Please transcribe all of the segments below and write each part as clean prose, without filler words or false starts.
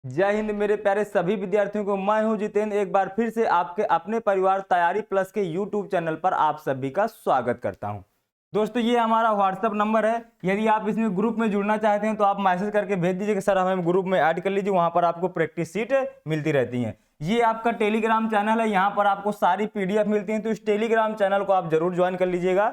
जय हिंद मेरे प्यारे सभी विद्यार्थियों को, मैं हूं जितेंद्र। एक बार फिर से आपके अपने परिवार तैयारी प्लस के यूट्यूब चैनल पर आप सभी का स्वागत करता हूं। दोस्तों, ये हमारा व्हाट्सएप नंबर है। यदि आप इसमें ग्रुप में जुड़ना चाहते हैं तो आप मैसेज करके भेज दीजिए कि सर हमें ग्रुप में ऐड कर लीजिए। वहां पर आपको प्रैक्टिस सीट मिलती रहती है। ये आपका टेलीग्राम चैनल है, यहाँ पर आपको सारी PDF मिलती है, तो इस टेलीग्राम चैनल को आप जरूर ज्वाइन कर लीजिएगा।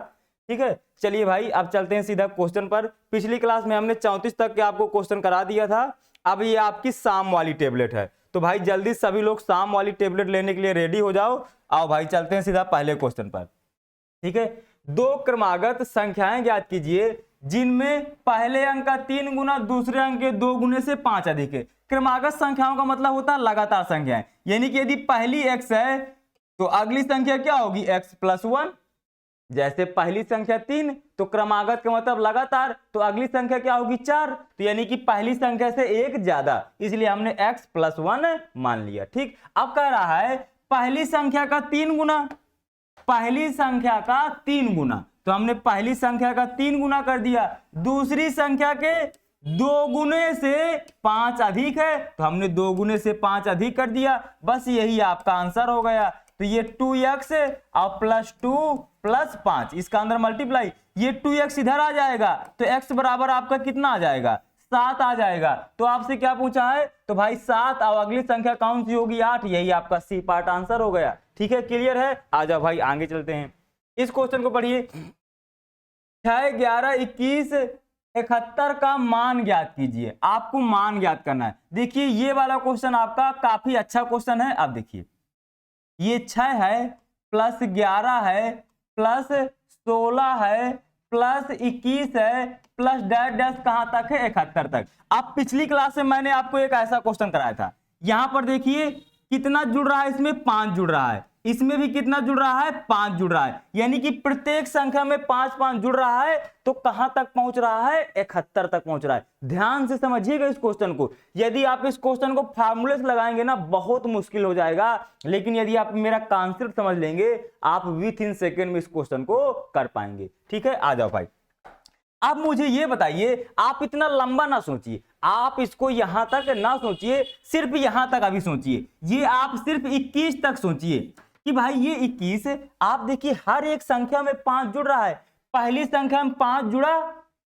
ठीक है, चलिए भाई अब चलते हैं सीधा क्वेश्चन पर। पिछली क्लास में हमने 34 तक के आपको क्वेश्चन करा दिया था। अब ये आपकी शाम वाली टेबलेट है, तो भाई जल्दी सभी लोग शाम वाली टेबलेट लेने के लिए रेडी हो जाओ। आओ भाई चलते हैं सीधा पहले क्वेश्चन पर। ठीक है, दो क्रमागत संख्याएं ज्ञात कीजिए जिनमें पहले अंक का 3 गुना दूसरे अंक के 2 गुने से 5 अधिक है। क्रमागत संख्याओं का मतलब होता है लगातार संख्याएं, यानी कि यदि पहली x है तो अगली संख्या क्या होगी x + 1। जैसे पहली संख्या 3 तो क्रमागत का मतलब लगातार, तो अगली संख्या क्या होगी 4, तो यानी कि पहली संख्या से एक ज्यादा, इसलिए हमने x + 1 मान लिया। ठीक, अब कह रहा है पहली संख्या का 3 गुना, पहली संख्या का 3 गुना, तो हमने पहली संख्या का 3 गुना कर दिया। दूसरी संख्या के 2 गुने से 5 अधिक है, तो हमने 2 गुने से 5 अधिक कर दिया। बस यही आपका आंसर हो गया। तो ये 2x और +2 + 5, इसका अंदर मल्टीप्लाई, ये 2x इधर आ जाएगा तो x बराबर आपका कितना आ जाएगा 7 आ जाएगा। तो आपसे क्या पूछा है, तो भाई 7 और अगली संख्या कौन सी होगी 8, यही आपका सी पार्ट आंसर हो गया। ठीक है, क्लियर है। आ जाओ भाई आगे चलते हैं। इस क्वेश्चन को पढ़िए। 6, 11, 21, 71 का मान ज्ञात कीजिए। आपको मान ज्ञात करना है। देखिए ये वाला क्वेश्चन आपका काफी अच्छा क्वेश्चन है। अब देखिए ये 6 है + 11 है + 16 है + 21 है प्लस डैश डैश कहां तक है 71 तक। अब पिछली क्लास में मैंने आपको एक ऐसा क्वेश्चन कराया था। यहां पर देखिए कितना जुड़ रहा है, इसमें 5 जुड़ रहा है, इसमें भी कितना जुड़ रहा है 5 जुड़ रहा है, यानी कि प्रत्येक संख्या में 5 5 जुड़ रहा है। तो कहां तक पहुंच रहा है 71 तक पहुंच रहा है। ध्यान से समझिएगा इस क्वेश्चन को। यदि आप इस क्वेश्चन को फार्मूले से लगाएंगे ना बहुत मुश्किल हो जाएगा, लेकिन यदि आप मेरा कॉन्सेप्ट समझ लेंगे आप विथ इन सेकेंड में इस क्वेश्चन को कर पाएंगे। ठीक है, आ जाओ भाई। अब मुझे ये बताइए, आप इतना लंबा ना सोचिए, आप इसको यहां तक ना सोचिए, सिर्फ यहां तक अभी सोचिए। ये आप सिर्फ 21 तक सोचिए कि भाई ये 21, आप देखिए हर एक संख्या में 5 जुड़ रहा है। पहली संख्या में 5 जुड़ा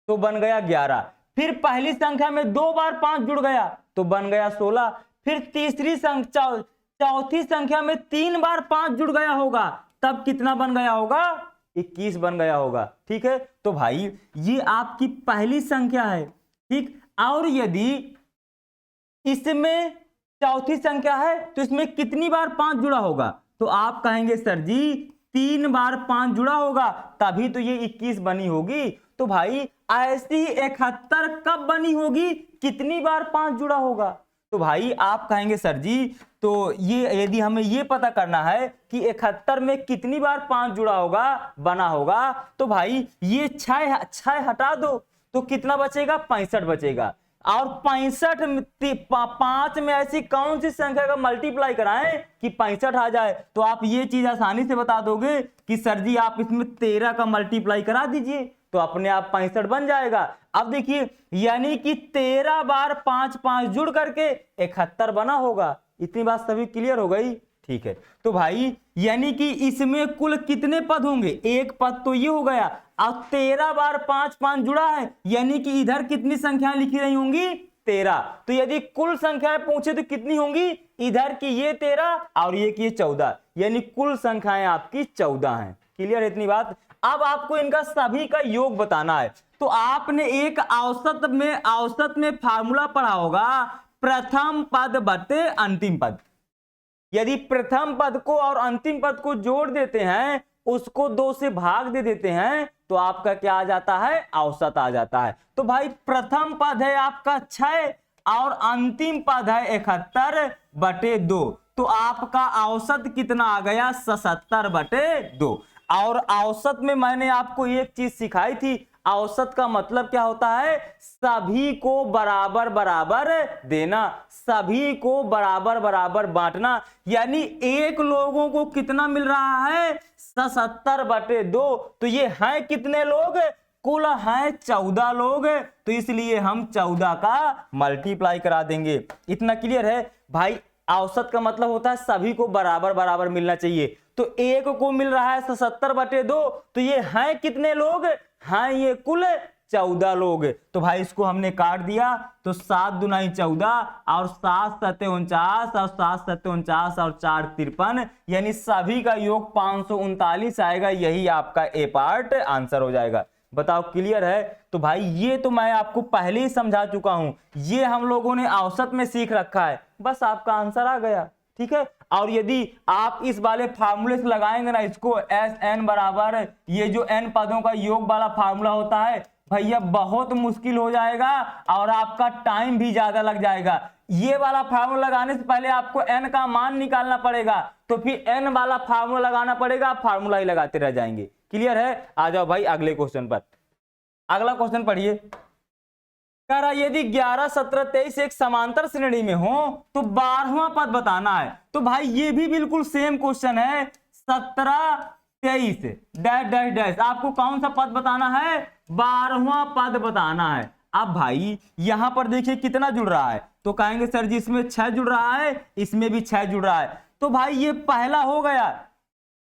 तो बन गया 11, फिर पहली संख्या में 2 बार 5 जुड़ गया तो बन गया 16, फिर तीसरी संख्या चौथी संख्या में 3 बार 5 जुड़ गया होगा, तब कितना बन गया होगा 21 बन गया होगा। ठीक है, तो भाई ये आपकी पहली संख्या है। ठीक, और यदि इसमें चौथी संख्या है तो इसमें कितनी बार 5 जुड़ा होगा, तो आप कहेंगे सर जी 3 बार 5 जुड़ा होगा, तभी तो ये 21 बनी होगी। तो भाई ऐसी 71 कब बनी होगी, कितनी बार 5 जुड़ा होगा। तो भाई आप कहेंगे सर जी तो ये यदि हमें ये पता करना है कि 71 में कितनी बार 5 जुड़ा होगा बना होगा, तो भाई ये 6 हटा दो तो कितना बचेगा 65 बचेगा। और 65 में 5 में ऐसी कौन सी संख्या का मल्टीप्लाई कराएं कि 65 आ जाए। तो आप ये चीज आसानी से बता दोगे कि सर जी आप इसमें 13 का मल्टीप्लाई करा दीजिए तो अपने आप 65 बन जाएगा। अब देखिए यानी कि 13 बार 5 5 जुड़ करके 71 बना होगा। इतनी बात सभी क्लियर हो गई। ठीक है, तो भाई यानी कि इसमें कुल कितने पद होंगे, एक पद तो ये हो गया, अब 13 बार 5 5 जुड़ा है, यानी कि इधर कितनी संख्याएं लिखी रही होंगी 13। तो यदि कुल संख्याएं पूछे तो कितनी होंगी, इधर की ये 13 और ये की 14, यानी कुल संख्याएं आपकी 14 हैं। क्लियर है इतनी बात। अब आपको इनका सभी का योग बताना है। तो आपने एक औसत में फार्मूला पढ़ा होगा, प्रथम पद बटे अंतिम पद। यदि प्रथम पद को और अंतिम पद को जोड़ देते हैं, उसको 2 से भाग दे देते हैं, तो आपका क्या आ जाता है औसत आ जाता है। तो भाई प्रथम पद है आपका 6 और अंतिम पद है 71/2, तो आपका औसत कितना आ गया 77/2। और औसत में मैंने आपको एक चीज सिखाई थी, औसत का मतलब क्या होता है, सभी को बराबर बराबर देना, सभी को बराबर बराबर बांटना। यानी एक लोगों को कितना मिल रहा है 77/2, तो ये हैं कितने लोग कुल हैं 14 लोग, तो इसलिए हम 14 का मल्टीप्लाई करा देंगे। इतना क्लियर है भाई। औसत का मतलब होता है सभी को बराबर बराबर मिलना चाहिए। तो एक को मिल रहा है 77/2, तो ये हैं कितने लोग, हैं ये कुल 14 लोग। तो भाई इसको हमने काट दिया, तो 7 दूनी 14 और 7 सत्ते 49 और 7 सत्ते 49 और 4 53, यानी सभी का योग 539 आएगा। यही आपका ए पार्ट आंसर हो जाएगा। बताओ क्लियर है। तो भाई ये तो मैं आपको पहले ही समझा चुका हूं, ये हम लोगों ने औसत में सीख रखा है, बस आपका आंसर आ गया। ठीक है। और यदि आप इस वाले फार्मूले से लगाएंगे ना इसको, एस एन बराबर ये जो एन पदों का योग वाला फार्मूला होता है भैया, बहुत मुश्किल हो जाएगा और आपका टाइम भी ज्यादा लग जाएगा। ये वाला फार्मूला लगाने से पहले आपको एन का मान निकालना पड़ेगा, तो फिर एन वाला फार्मूला लगाना पड़ेगा, फार्मूला ही लगाते रह जाएंगे। क्लियर है। आ जाओ भाई अगले क्वेश्चन पर। अगला क्वेश्चन पढ़िए। कह रहा यदि 11, 17, 23 एक समांतर श्रेणी में हो तो 12वां पद बताना है। तो भाई ये भी बिल्कुल सेम क्वेश्चन है। 17, 23 डैश डैश डैश, आपको कौन सा पद बताना है, 12वां पद बताना है। अब भाई यहां पर देखिए कितना जुड़ रहा है, तो कहेंगे सर जी इसमें 6 जुड़ रहा है, इसमें भी 6 जुड़ रहा है। तो भाई ये पहला हो गया।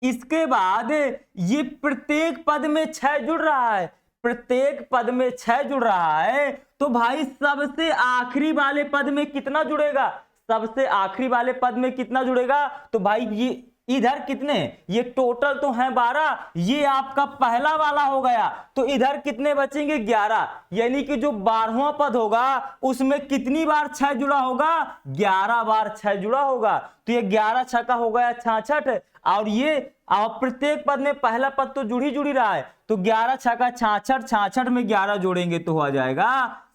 इसके बाद ये प्रत्येक पद में 6 जुड़ रहा है, प्रत्येक पद में 6 जुड़ रहा है। तो भाई सबसे आखिरी वाले पद में कितना जुड़ेगा, सबसे आखिरी वाले पद में कितना जुड़ेगा। तो भाई ये इधर कितने, ये टोटल तो है 12, ये आपका पहला वाला हो गया, तो इधर कितने बचेंगे 11, यानी कि जो 12वां पद होगा उसमें कितनी बार 6 जुड़ा होगा, 11 बार 6 जुड़ा होगा। तो ये 11 छक्का हो गया 66, और ये प्रत्येक पद में पहला पद तो जुड़ी रहा है, तो 11 छक्का 66, 66 में 11 जोड़ेंगे तो हो जाएगा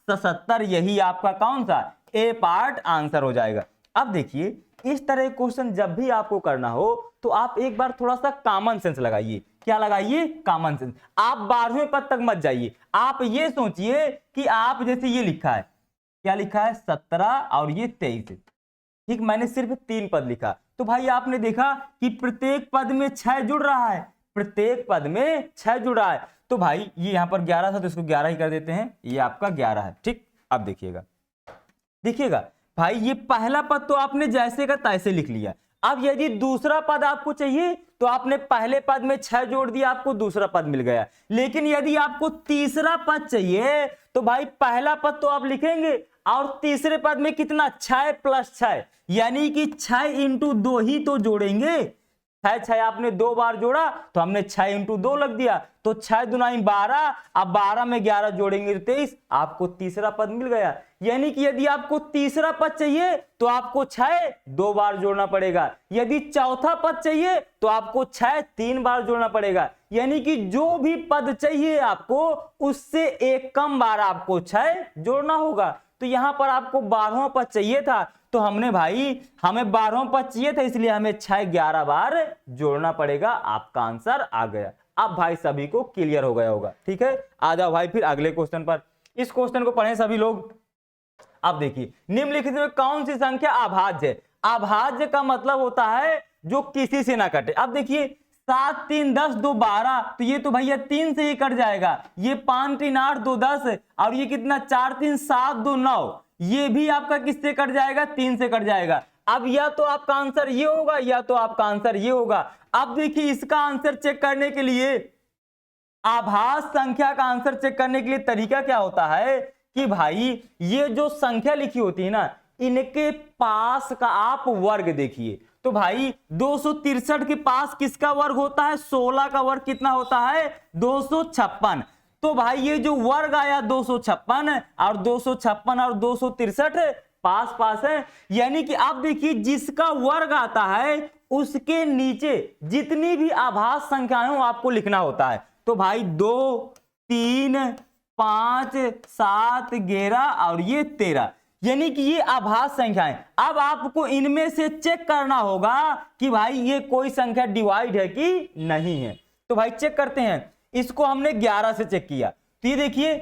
77। यही आपका कौन सा ए पार्ट आंसर हो जाएगा। अब देखिए इस तरह क्वेश्चन जब भी आपको करना हो तो आप एक बार थोड़ा सा कॉमन सेंस लगाइए। क्या लगाइए, कॉमन सेंस। आप 12वें पद तक मत जाइए, आप ये सोचिए कि आप जैसे ये लिखा है, क्या लिखा है 17 और ये 23, ठीक, मैंने सिर्फ 3 पद लिखा। तो भाई आपने देखा कि प्रत्येक पद में 6 जुड़ रहा है, प्रत्येक पद में 6 जुड़ रहा है। तो भाई ये यहां पर 11 था तो इसको 11 ही कर देते हैं, ये आपका 11 है। ठीक, अब देखिएगा देखिएगा भाई ये पहला पद तो आपने जैसे का तैसे लिख लिया। अब यदि दूसरा पद आपको चाहिए तो आपने पहले पद में 6 जोड़ दिया, आपको दूसरा पद मिल गया। लेकिन यदि आपको तीसरा पद चाहिए तो भाई पहला पद तो आप लिखेंगे और तीसरे पद में कितना 6 + 6, यानी कि 6 × 2 ही तो जोड़ेंगे। 6 आपने 2 बार जोड़ा तो हमने 6 × 2 लग दिया, तो 6 दूनी 12, अब 12 में 11 जोड़ेंगे तो 23, आपको तीसरा पद मिल गया। यानी कि यदि आपको तीसरा पद चाहिए तो आपको 6 2 बार जोड़ना पड़ेगा, यदि चौथा पद चाहिए तो आपको 6 3 बार जोड़ना पड़ेगा। यानी कि जो भी पद चाहिए आपको उससे एक कम बार आपको 6 जोड़ना होगा। तो यहां पर आपको 12वां पद चाहिए था, तो हमने भाई हमें 12वां पद चाहिए था, इसलिए हमें 6 11 बार जोड़ना पड़ेगा। आपका आंसर आ गया। अब भाई सभी को क्लियर हो गया होगा। ठीक है, आ जाओ भाई फिर अगले क्वेश्चन पर। इस क्वेश्चन को पढ़ें सभी लोग। अब देखिए निम्नलिखित में कौन सी संख्या अभाज्य है। अभाज्य का मतलब होता है जो किसी से ना कटे। अब देखिए 7 3 10 2 12, तो ये तो भैया 3 से ही कट जाएगा। ये 5 3 8 2 10, और ये कितना 4 3 7 2 9, ये भी आपका किससे कट जाएगा, 3 से कट जाएगा। अब या तो आपका आंसर ये होगा या तो आपका आंसर ये होगा। अब देखिए इसका आंसर चेक करने के लिए, आभाज्य संख्या का आंसर चेक करने के लिए तरीका क्या होता है कि भाई ये जो संख्या लिखी होती है ना, इनके पास का आप वर्ग देखिए। तो भाई 263 के पास किसका वर्ग होता है, 16 का वर्ग कितना होता है, 256। तो भाई ये जो वर्ग आया 256 और 256 और 263 पास पास है। यानी कि आप देखिए जिसका वर्ग आता है उसके नीचे जितनी भी आभाज्य संख्याएं हो आपको लिखना होता है। तो भाई 2 3 5 7 11 और ये 13, यानी कि ये आभाज्य संख्याएं। अब आपको इनमें से चेक करना होगा कि भाई ये कोई संख्या डिवाइड है कि नहीं है। तो भाई चेक करते हैं। इसको हमने 11 से चेक किया, तो ये देखिए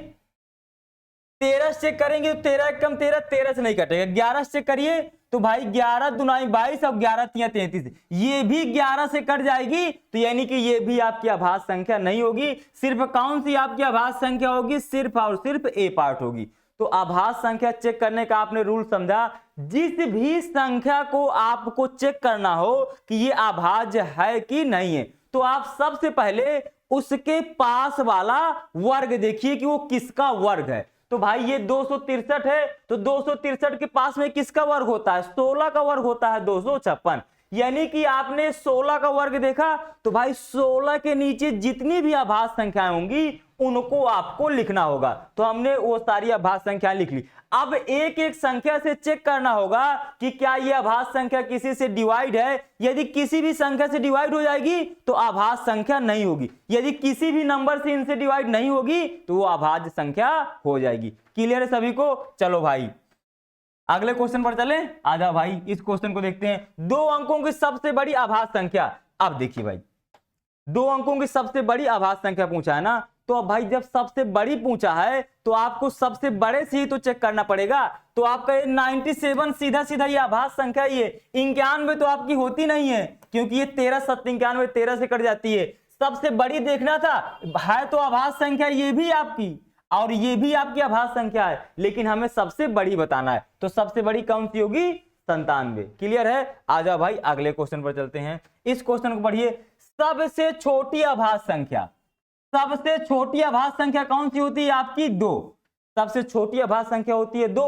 13 से चेक करेंगे तो 13 कम 13, 13 से नहीं कटेगा। 11 से चेक करिए तो भाई 11 दुनाई 22 और 11 तिया 33, ये भी 11 से कट जाएगी, तो यानी कि ये भी आपकी अभाज्य संख्या नहीं होगी। सिर्फ कौन सी आपकी अभाज्य संख्या होगी? सिर्फ और सिर्फ ए पार्ट होगी। तो अभाज्य संख्या चेक करने का आपने रूल समझा। जिस भी संख्या को आपको चेक करना हो कि ये अभाज्य है कि नहीं है, तो आप सबसे पहले उसके पास वाला वर्ग देखिए कि वो किसका वर्ग है। तो भाई ये 263 है, तो 263 के पास में किसका वर्ग होता है? 16 का वर्ग होता है, 256। यानी कि आपने 16 का वर्ग देखा, तो भाई 16 के नीचे जितनी भी अभाज्य संख्याएं होंगी उनको आपको लिखना होगा। तो हमने वो सारी अभाज्य संख्याएं लिख ली। अब एक एक संख्या से चेक करना होगा कि क्या ये अभाज्य संख्या किसी से डिवाइड है। यदि किसी भी संख्या से डिवाइड हो जाएगी तो अभाज्य संख्या नहीं होगी। यदि किसी भी नंबर से इनसे डिवाइड नहीं होगी तो वो अभाज्य संख्या हो जाएगी। क्लियर है सभी को? चलो भाई अगले क्वेश्चन पर चलें। आजा भाई इस क्वेश्चन को देखते हैं। 2 अंकों की सबसे बड़ी अभाज्य संख्या। अब देखिए भाई 2 अंकों की सबसे बड़ी अभाज्य संख्या पूछा है ना, तो अब भाई जब सबसे बड़ी पूछा है तो आपको सबसे बड़े से ही तो चेक करना पड़ेगा। तो आपका 97 सीधा सीधा ये अभाज्य संख्या ही है। 91 तो आपकी होती नहीं है क्योंकि ये 13 7 91 13 से कट जाती है। सबसे बड़ी देखना था, है तो अभाज्य संख्या ये भी आपकी और ये भी आपकी अभाज्य संख्या है, लेकिन हमें सबसे बड़ी बताना है। तो सबसे बड़ी कौन सी होगी? 97। क्लियर है? आजा भाई अगले क्वेश्चन पर चलते हैं। इस क्वेश्चन को पढ़िए। सबसे छोटी अभाज्य संख्या, सबसे छोटी अभाज्य संख्या कौन सी होती है? आपकी 2। सबसे छोटी अभाज्य संख्या होती है 2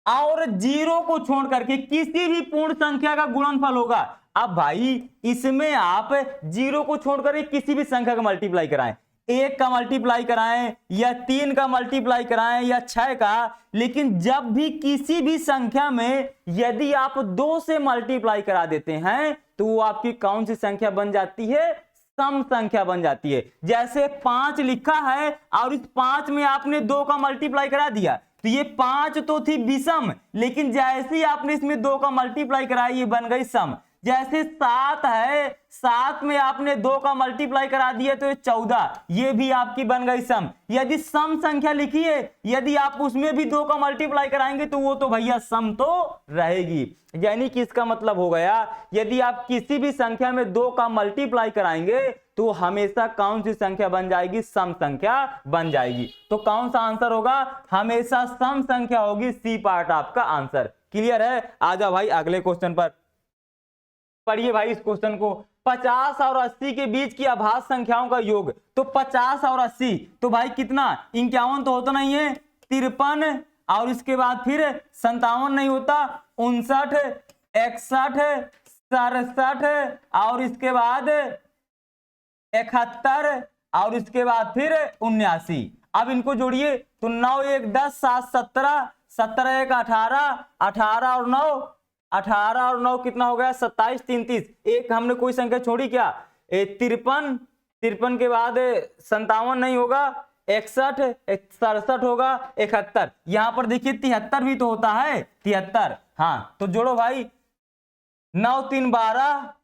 और 0 को छोड़ करके किसी भी पूर्ण संख्या का गुणनफल होगा। अब भाई इसमें आप 0 को छोड़ करके किसी भी संख्या का मल्टीप्लाई कराएं, 1 का मल्टीप्लाई कराएं या 3 का मल्टीप्लाई कराएं या 6 का, लेकिन जब भी किसी भी संख्या में यदि आप 2 से मल्टीप्लाई करा देते हैं तो वो आपकी कौन सी संख्या बन जाती है? सम संख्या बन जाती है। जैसे 5 लिखा है और इस 5 में आपने 2 का मल्टीप्लाई करा दिया तो ये 5 तो थी विषम, लेकिन जैसे ही आपने इसमें 2 का मल्टीप्लाई कराया ये बन गई सम। जैसे 7 है, 7 में आपने 2 का मल्टीप्लाई करा दिया तो ये 14, ये भी आपकी बन गई सम। यदि सम संख्या लिखी है, यदि आप उसमें भी 2 का मल्टीप्लाई कराएंगे तो वो तो भैया सम तो रहेगी। यानी कि इसका मतलब हो गया यदि आप किसी भी संख्या में 2 का मल्टीप्लाई कराएंगे तो हमेशा कौन सी संख्या बन जाएगी? सम संख्या बन जाएगी। तो कौन सा आंसर होगा? हमेशा सम संख्या होगी। सी पार्ट आपका आंसर। क्लियर है? आजा भाई अगले क्वेश्चन पर पढ़िए भाई इस क्वेश्चन को। 50 और 80 के बीच की अभाज्य संख्याओं का योग। तो 50 और 80 तो भाई कितना? 51 तो होता नहीं है, 53 और इसके बाद फिर 57 नहीं होता, 59 61 67 और इसके बाद 71 और इसके बाद फिर 79। अब इनको जोड़िए तो 9 1 10 7 17 17 1 18 18 और 9 18 और 9 कितना हो गया? 27 3 30। एक हमने कोई संख्या छोड़ी क्या? 53 53 के बाद 57 नहीं होगा, 61 67 होगा, 71। यहां पर देखिए 73 भी तो होता है, 73। हाँ तो जोड़ो भाई 9 3 12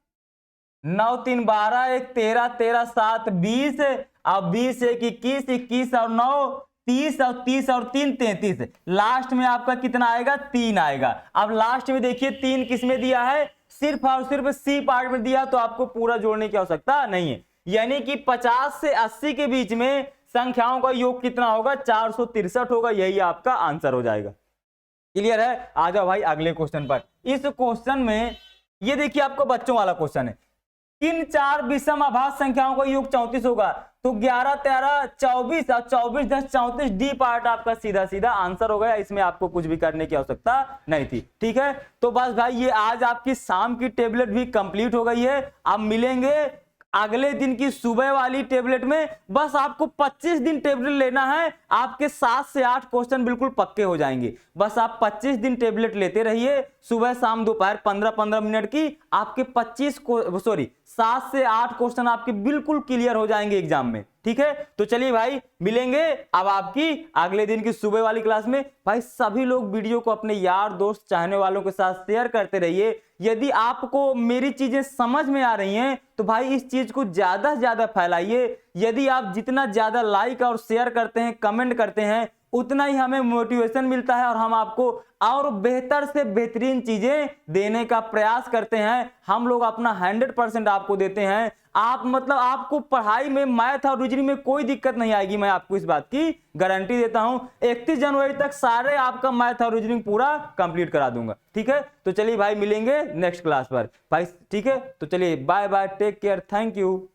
9 3 12 1 13 13 7 20 और 20 1 21 21 और 9 30 और 30 और 3 33। लास्ट में आपका कितना आएगा? 3 आएगा। अब लास्ट में देखिए 3 किस में दिया है? सिर्फ और सिर्फ सी पार्ट में दिया, तो आपको पूरा जोड़ने की आवश्यकता नहीं है। यानी कि 50 से 80 के बीच में संख्याओं का योग कितना होगा? 463 होगा। यही आपका आंसर हो जाएगा। क्लियर है? आ जाओ भाई अगले क्वेश्चन पर। इस क्वेश्चन में ये देखिए आपको बच्चों वाला क्वेश्चन है। किन 4 विषम अभाज्य संख्याओं का योग 34 होगा? तो 11 13 24 और 24 10 34 डी पार्ट आपका सीधा सीधा आंसर हो गया। इसमें आपको कुछ भी करने की आवश्यकता नहीं थी। ठीक है, तो बस भाई ये आज आपकी शाम की टेबलेट भी कंप्लीट हो गई है। अब मिलेंगे अगले दिन की सुबह वाली टेबलेट में। बस आपको 25 दिन टेबलेट लेना है, आपके 7 से 8 क्वेश्चन बिल्कुल पक्के हो जाएंगे। बस आप 25 दिन टेबलेट लेते रहिए, सुबह शाम दोपहर 15-15 मिनट की। आपके 7 से 8 क्वेश्चन आपके बिल्कुल क्लियर हो जाएंगे एग्जाम में। ठीक है, तो चलिए भाई मिलेंगे अब आपकी अगले दिन की सुबह वाली क्लास में। भाई सभी लोग वीडियो को अपने यार दोस्त चाहने वालों के साथ शेयर करते रहिए। यदि आपको मेरी चीजें समझ में आ रही हैं तो भाई इस चीज को ज्यादा से ज्यादा फैलाइए। यदि आप जितना ज्यादा लाइक और शेयर करते हैं, कमेंट करते हैं, उतना ही हमें मोटिवेशन मिलता है और हम आपको और बेहतर से बेहतरीन चीजें देने का प्रयास करते हैं। हम लोग अपना 100% आपको देते हैं। आप मतलब आपको पढ़ाई में मैथ और रीजनिंग में कोई दिक्कत नहीं आएगी, मैं आपको इस बात की गारंटी देता हूं। 31 जनवरी तक सारे आपका मैथ और रीजनिंग पूरा कंप्लीट करा दूंगा। ठीक है, तो चलिए भाई मिलेंगे नेक्स्ट क्लास पर भाई। ठीक है, तो चलिए bye bye, take care, thank you.